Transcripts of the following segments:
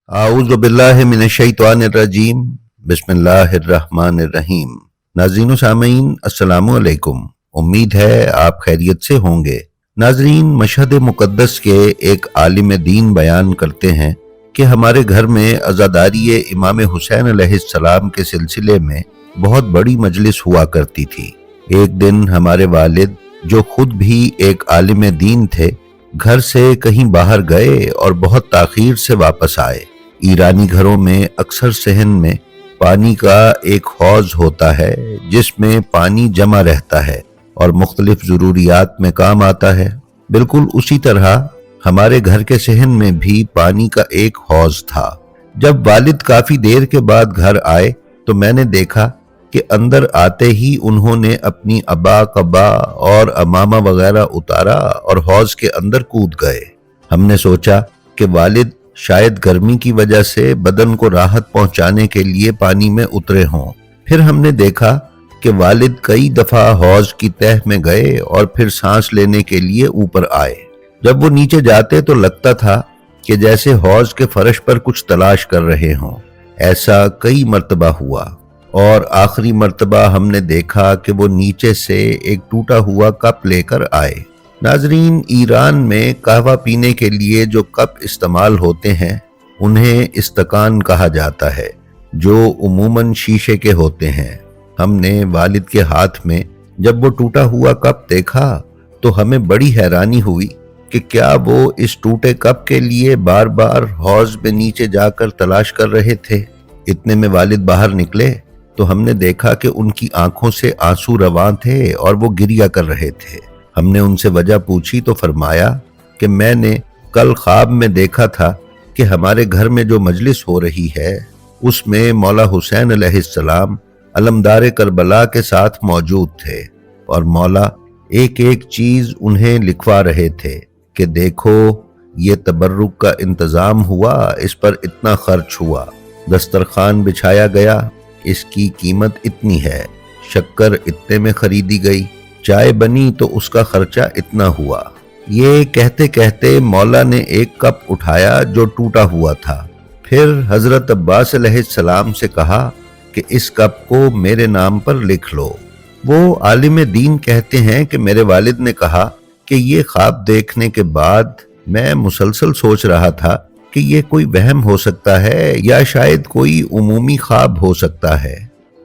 आऊज़ु बिल्लाहि मिनश्शैतानिर्रजीम बिस्मिल्लाहिर्रहमानिर्रहीम। नाज़रीन व सामीन अस्सलामु अलैकुम। उम्मीद है आप खैरियत से होंगे। नाज़रीन, मशहद मुक़द्दस के एक आलिम दीन बयान करते हैं कि हमारे घर में अज़ादारी इमाम हुसैन अलैहिस्सलाम के सिलसिले में बहुत बड़ी मजलिस हुआ करती थी। एक दिन हमारे वालिद, जो खुद भी एक आलिम दीन थे, घर से कहीं बाहर गए और बहुत ताख़ीर से वापस आए। ईरानी घरों में अक्सर सहन में पानी का एक हौज होता है जिसमें पानी जमा रहता है और मुख्तलिफ ज़रूरियात में काम आता है। बिल्कुल उसी तरह हमारे घर के सहन में भी पानी का एक हौज था। जब वालिद काफ़ी देर के बाद घर आए तो मैंने देखा कि अंदर आते ही उन्होंने अपनी अबा कबा और अमामा वगैरह उतारा और हौज के अंदर कूद गए। हमने सोचा कि वालिद शायद गर्मी की वजह से बदन को राहत पहुंचाने के लिए पानी में उतरे हों। फिर हमने देखा कि वालिद कई दफा हौज की तह में गए और फिर सांस लेने के लिए ऊपर आए। जब वो नीचे जाते तो लगता था कि जैसे हौज के फर्श पर कुछ तलाश कर रहे हों। ऐसा कई मर्तबा हुआ और आखिरी मर्तबा हमने देखा कि वो नीचे से एक टूटा हुआ कप लेकर आए। नाजरीन, ईरान में कहवा पीने के लिए जो कप इस्तेमाल होते हैं उन्हें इस्तकान कहा जाता है, जो उमूमन शीशे के होते हैं। हमने वालिद के हाथ में जब वो टूटा हुआ कप देखा तो हमें बड़ी हैरानी हुई कि क्या वो इस टूटे कप के लिए बार बार हौज में नीचे जाकर तलाश कर रहे थे। इतने में वालिद बाहर निकले तो हमने देखा कि उनकी आंखों से आंसू रवां थे और वो गिरिया कर रहे थे। हमने उनसे वजह पूछी तो फरमाया कि मैंने कल ख्वाब में देखा था कि हमारे घर में जो मजलिस हो रही है उसमें मौला हुसैन अलैहिस्सलाम अलमदार करबला के साथ मौजूद थे और मौला एक एक चीज उन्हें लिखवा रहे थे कि देखो, ये तबर्रुक का इंतजाम हुआ, इस पर इतना खर्च हुआ, दस्तरखान बिछाया गया, इसकी कीमत इतनी है, शक्कर इतने में खरीदी गई, चाय बनी तो उसका खर्चा इतना हुआ। ये कहते कहते मौला ने एक कप उठाया जो टूटा हुआ था। फिर हजरत अब्बास अलैहिस्सलाम से कहा कि इस कप को मेरे नाम पर लिख लो। वो आलिम दीन कहते हैं कि मेरे वालिद ने कहा कि ये ख्वाब देखने के बाद मैं मुसलसल सोच रहा था कि ये कोई वहम हो सकता है या शायद कोई उमूमी ख्वाब हो सकता है,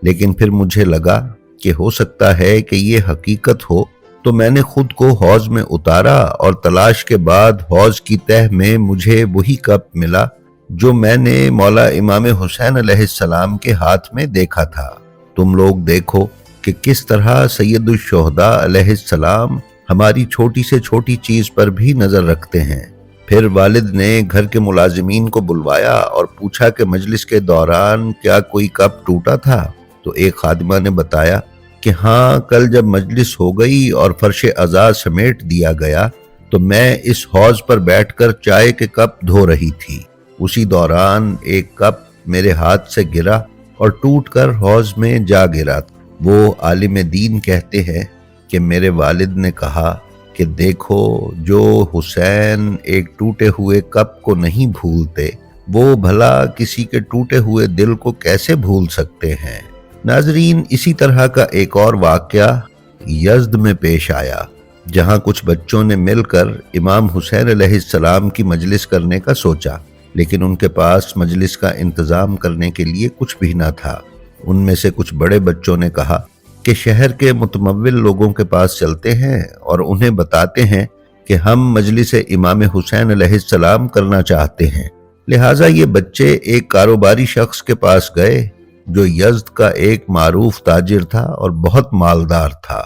लेकिन फिर मुझे लगा कि हो सकता है कि ये हकीकत हो। तो मैंने खुद को हौज में उतारा और तलाश के बाद हौज की तह में मुझे वही कप मिला जो मैंने मौला इमाम हुसैन अलैहिस्सलाम के हाथ में देखा था। तुम लोग देखो कि किस तरह सैयदुश शुहदा अलैहिस्सलाम हमारी छोटी से छोटी चीज पर भी नजर रखते हैं। फिर वालिद ने घर के मुलाजिमीन को बुलवाया और पूछा कि मजलिस के दौरान क्या कोई कप टूटा था। तो एक खादिमा ने बताया कि हाँ, कल जब मजलिस हो गई और फर्श अज़ा समेट दिया गया तो मैं इस हौज पर बैठकर चाय के कप धो रही थी। उसी दौरान एक कप मेरे हाथ से गिरा और टूटकर हौज में जा गिरा। वो आलिम दीन कहते हैं कि मेरे वालिद ने कहा कि देखो, जो हुसैन एक टूटे हुए कप को नहीं भूलते, वो भला किसी के टूटे हुए दिल को कैसे भूल सकते हैं। नाजरीन, इसी तरह का एक और वाक़या यज़्द में पेश आया, जहां कुछ बच्चों ने मिलकर इमाम हुसैन अलैहिस्सलाम की मजलिस करने का सोचा, लेकिन उनके पास मजलिस का इंतज़ाम करने के लिए कुछ भी न था। उनमें से कुछ बड़े बच्चों ने कहा कि शहर के मुतमव्विल लोगों के पास चलते हैं और उन्हें बताते हैं कि हम मजलिस इमाम हुसैन अलैहिस्सलाम करना चाहते हैं। लिहाजा ये बच्चे एक कारोबारी शख्स के पास गए जो यज़्द का एक मारूफ ताजिर था और बहुत मालदार था।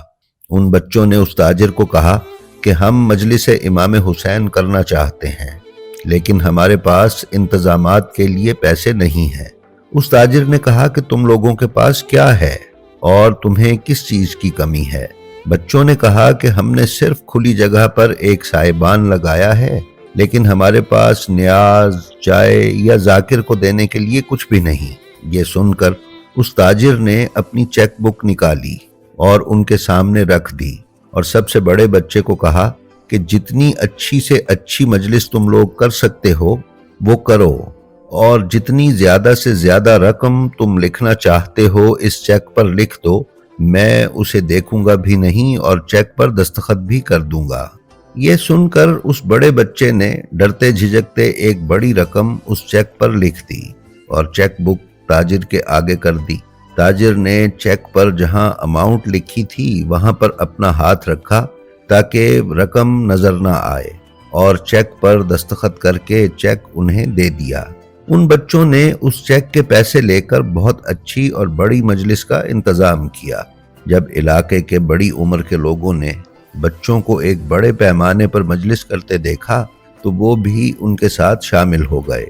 उन बच्चों ने उस ताजिर को कहा कि हम मजलिस इमाम हुसैन करना चाहते हैं, लेकिन हमारे पास इंतजामात के लिए पैसे नहीं हैं। उस ताजिर ने कहा कि तुम लोगों के पास क्या है और तुम्हें किस चीज की कमी है। बच्चों ने कहा कि हमने सिर्फ खुली जगह पर एक साइबान लगाया है, लेकिन हमारे पास न्याज, चाय या जाकिर को देने के लिए कुछ भी नहीं। ये सुनकर उस ताजिर ने अपनी चेक बुक निकाली और उनके सामने रख दी और सबसे बड़े बच्चे को कहा कि जितनी अच्छी से अच्छी मजलिस तुम लोग कर सकते हो वो करो اور جتنی زیادہ سے زیادہ رقم تم لکھنا چاہتے ہو اس چیک پر لکھ دو، میں اسے دیکھوں گا بھی نہیں اور چیک پر دستخط بھی کر دوں گا۔ یہ سن کر اس بڑے بچے نے ڈرتے جھجکتے ایک بڑی رقم اس چیک پر لکھ دی اور چیک بک تاجر کے آگے کر دی۔ تاجر نے چیک پر جہاں اماؤنٹ لکھی تھی وہاں پر اپنا ہاتھ رکھا تاکہ رقم نظر نہ آئے اور چیک پر دستخط کر کے چیک انہیں دے دیا۔ ان بچوں نے اس چیک کے پیسے لے کر بہت اچھی اور بڑی مجلس کا انتظام کیا۔ جب علاقے کے بڑی عمر کے لوگوں نے بچوں کو ایک بڑے پیمانے پر مجلس کرتے دیکھا تو وہ بھی ان کے ساتھ شامل ہو گئے،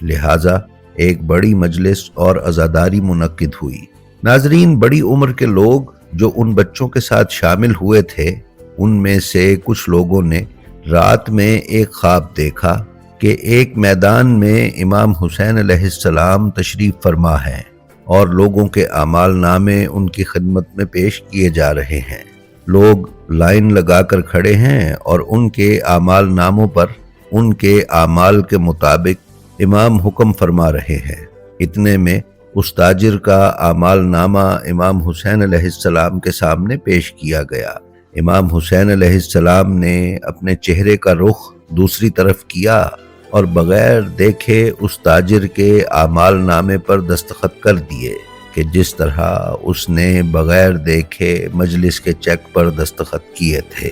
لہٰذا ایک بڑی مجلس اور عزاداری منعقد ہوئی۔ ناظرین، بڑی عمر کے لوگ جو ان بچوں کے ساتھ شامل ہوئے تھے، ان میں سے کچھ لوگوں نے رات میں ایک خواب دیکھا کہ ایک میدان میں امام حسین علیہ السلام تشریف فرما ہیں اور لوگوں کے اعمال نامے ان کی خدمت میں پیش کیے جا رہے ہیں۔ لوگ لائن لگا کر کھڑے ہیں اور ان کے اعمال ناموں پر ان کے اعمال کے مطابق امام حکم فرما رہے ہیں۔ اتنے میں اس تاجر کا اعمال نامہ امام حسین علیہ السلام کے سامنے پیش کیا گیا۔ امام حسین علیہ السلام نے اپنے چہرے کا رخ دوسری طرف کیا اور بغیر دیکھے اس تاجر کے اعمال نامے پر دستخط کر دیے کہ جس طرح اس نے بغیر دیکھے مجلس کے چیک پر دستخط کیے تھے۔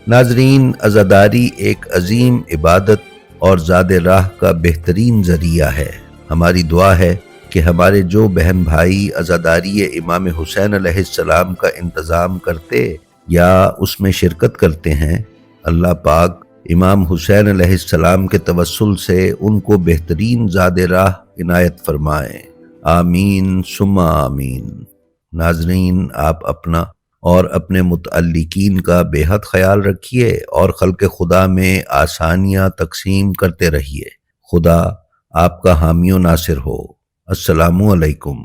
ناظرین، عزاداری ایک عظیم عبادت اور زاد راہ کا بہترین ذریعہ ہے۔ ہماری دعا ہے کہ ہمارے جو بہن بھائی عزاداری امام حسین علیہ السلام کا انتظام کرتے یا اس میں شرکت کرتے ہیں، اللہ پاک امام حسین علیہ السلام کے توسل سے ان کو بہترین زاد راہ عنایت فرمائیں۔ آمین ثم آمین۔ ناظرین، آپ اپنا اور اپنے متعلقین کا بے حد خیال رکھیے اور خلق خدا میں آسانیاں تقسیم کرتے رہیے۔ خدا آپ کا حامی و ناصر ہو۔ السلام علیکم۔